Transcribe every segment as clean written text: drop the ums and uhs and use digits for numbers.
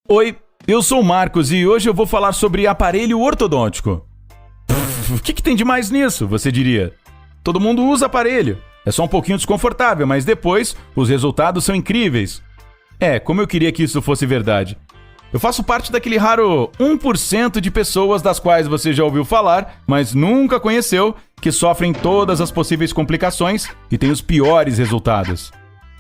Oi, eu sou o Marcos e hoje eu vou falar sobre aparelho ortodôntico. O que tem de mais nisso, você diria? Todo mundo usa aparelho. É só um pouquinho desconfortável, mas depois os resultados são incríveis. Como eu queria que isso fosse verdade. Eu faço parte daquele raro 1% de pessoas das quais você já ouviu falar, mas nunca conheceu, que sofrem todas as possíveis complicações e têm os piores resultados.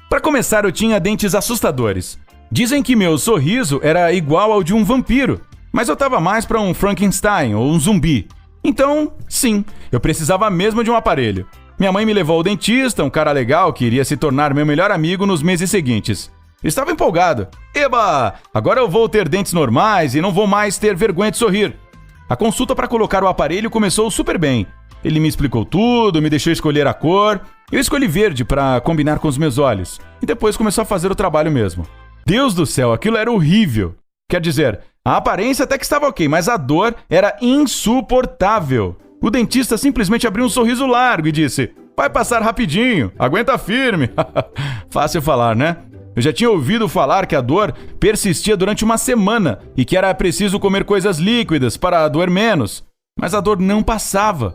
Para começar, eu tinha dentes assustadores. Dizem que meu sorriso era igual ao de um vampiro, mas eu tava mais para um Frankenstein ou um zumbi. Então, sim, eu precisava mesmo de um aparelho. Minha mãe me levou ao dentista, um cara legal que iria se tornar meu melhor amigo nos meses seguintes. Eu estava empolgado. Eba! Agora eu vou ter dentes normais e não vou mais ter vergonha de sorrir. A consulta para colocar o aparelho começou super bem. Ele me explicou tudo, me deixou escolher a cor. Eu escolhi verde para combinar com os meus olhos. E depois começou a fazer o trabalho mesmo. Deus do céu, aquilo era horrível. Quer dizer, a aparência até que estava ok, mas a dor era insuportável. O dentista simplesmente abriu um sorriso largo e disse: "Vai passar rapidinho, aguenta firme." Fácil falar, né? Eu já tinha ouvido falar que a dor persistia durante uma semana e que era preciso comer coisas líquidas para doer menos. Mas a dor não passava.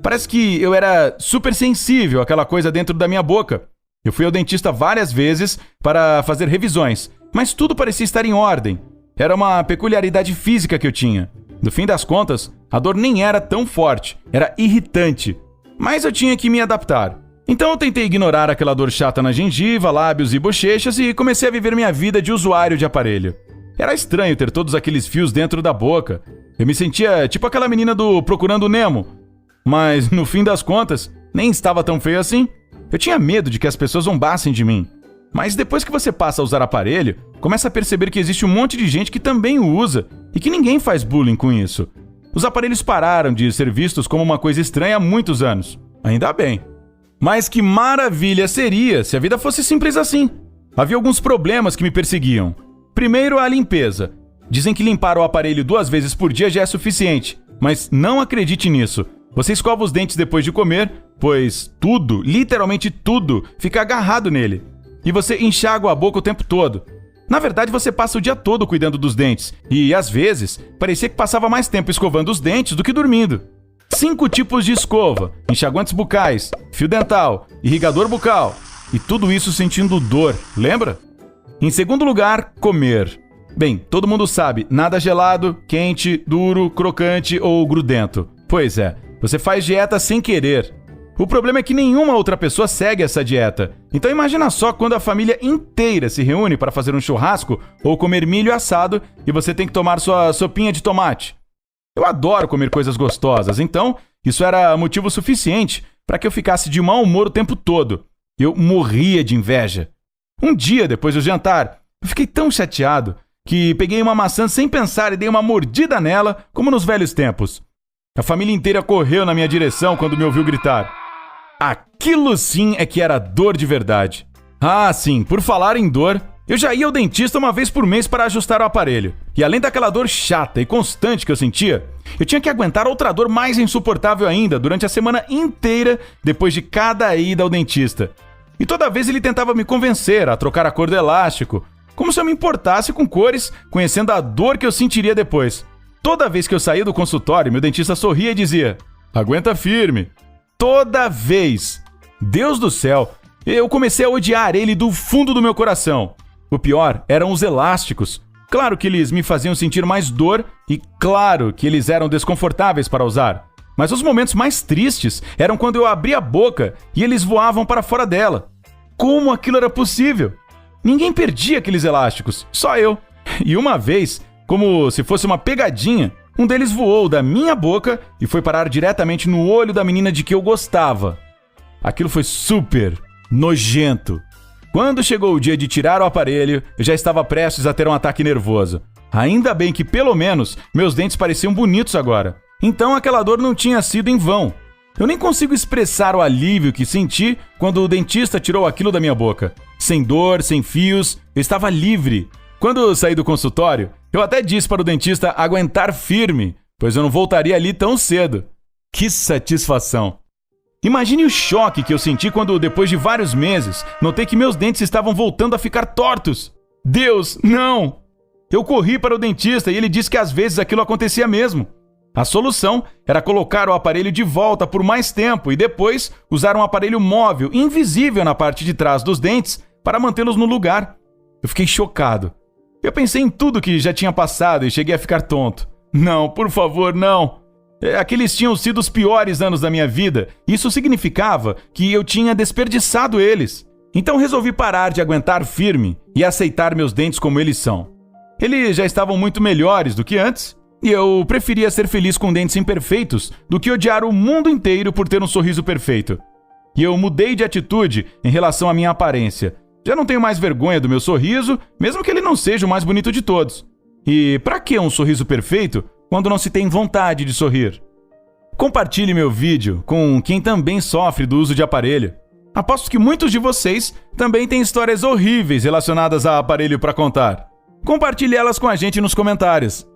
Parece que eu era super sensível àquela coisa dentro da minha boca. Eu fui ao dentista várias vezes para fazer revisões, mas tudo parecia estar em ordem. Era uma peculiaridade física que eu tinha. No fim das contas, a dor nem era tão forte, era irritante. Mas eu tinha que me adaptar. Então eu tentei ignorar aquela dor chata na gengiva, lábios e bochechas e comecei a viver minha vida de usuário de aparelho. Era estranho ter todos aqueles fios dentro da boca. Eu me sentia tipo aquela menina do Procurando Nemo. Mas, no fim das contas, nem estava tão feio assim. Eu tinha medo de que as pessoas zombassem de mim. Mas depois que você passa a usar aparelho, começa a perceber que existe um monte de gente que também o usa e que ninguém faz bullying com isso. Os aparelhos pararam de ser vistos como uma coisa estranha há muitos anos. Ainda bem. Mas que maravilha seria se a vida fosse simples assim. Havia alguns problemas que me perseguiam. Primeiro, a limpeza. Dizem que limpar o aparelho 2 vezes por dia já é suficiente, mas não acredite nisso. Você escova os dentes depois de comer, pois tudo, literalmente tudo, fica agarrado nele. E você enxágua a boca o tempo todo. Na verdade, você passa o dia todo cuidando dos dentes, e às vezes, parecia que passava mais tempo escovando os dentes do que dormindo. 5 tipos de escova, enxaguantes bucais, fio dental, irrigador bucal. E tudo isso sentindo dor, lembra? Em segundo lugar, comer. Bem, todo mundo sabe, nada gelado, quente, duro, crocante ou grudento. Pois é, você faz dieta sem querer. O problema é que nenhuma outra pessoa segue essa dieta. Então imagina só quando a família inteira se reúne para fazer um churrasco ou comer milho assado e você tem que tomar sua sopinha de tomate. Eu adoro comer coisas gostosas, então isso era motivo suficiente para que eu ficasse de mau humor o tempo todo. Eu morria de inveja. Um dia, depois do jantar, eu fiquei tão chateado que peguei uma maçã sem pensar e dei uma mordida nela, como nos velhos tempos. A família inteira correu na minha direção quando me ouviu gritar. Aquilo sim é que era dor de verdade. Ah, sim, por falar em dor, eu já ia ao dentista uma vez por mês para ajustar o aparelho. E além daquela dor chata e constante que eu sentia, eu tinha que aguentar outra dor mais insuportável ainda durante a semana inteira depois de cada ida ao dentista. E toda vez ele tentava me convencer a trocar a cor do elástico, como se eu me importasse com cores, conhecendo a dor que eu sentiria depois. Toda vez que eu saía do consultório, meu dentista sorria e dizia: "Aguenta firme." Toda vez. Deus do céu, eu comecei a odiar ele do fundo do meu coração. O pior eram os elásticos. Claro que eles me faziam sentir mais dor e claro que eles eram desconfortáveis para usar. Mas os momentos mais tristes eram quando eu abria a boca e eles voavam para fora dela. Como aquilo era possível? Ninguém perdia aqueles elásticos, só eu. E uma vez, como se fosse uma pegadinha, um deles voou da minha boca e foi parar diretamente no olho da menina de que eu gostava. Aquilo foi super nojento. Quando chegou o dia de tirar o aparelho, eu já estava prestes a ter um ataque nervoso. Ainda bem que, pelo menos, meus dentes pareciam bonitos agora. Então aquela dor não tinha sido em vão. Eu nem consigo expressar o alívio que senti quando o dentista tirou aquilo da minha boca. Sem dor, sem fios, eu estava livre. Quando eu saí do consultório, eu até disse para o dentista aguentar firme, pois eu não voltaria ali tão cedo. Que satisfação! Imagine o choque que eu senti quando, depois de vários meses, notei que meus dentes estavam voltando a ficar tortos. Deus, não! Eu corri para o dentista e ele disse que às vezes aquilo acontecia mesmo. A solução era colocar o aparelho de volta por mais tempo e depois usar um aparelho móvel, invisível na parte de trás dos dentes, para mantê-los no lugar. Eu fiquei chocado. Eu pensei em tudo que já tinha passado e cheguei a ficar tonto. Não, por favor, não. Aqueles tinham sido os piores anos da minha vida. Isso significava que eu tinha desperdiçado eles. Então resolvi parar de aguentar firme e aceitar meus dentes como eles são. Eles já estavam muito melhores do que antes, e eu preferia ser feliz com dentes imperfeitos do que odiar o mundo inteiro por ter um sorriso perfeito. E eu mudei de atitude em relação à minha aparência. Já não tenho mais vergonha do meu sorriso, mesmo que ele não seja o mais bonito de todos. E pra que um sorriso perfeito quando não se tem vontade de sorrir? Compartilhe meu vídeo com quem também sofre do uso de aparelho. Aposto que muitos de vocês também têm histórias horríveis relacionadas a aparelho para contar. Compartilhe elas com a gente nos comentários.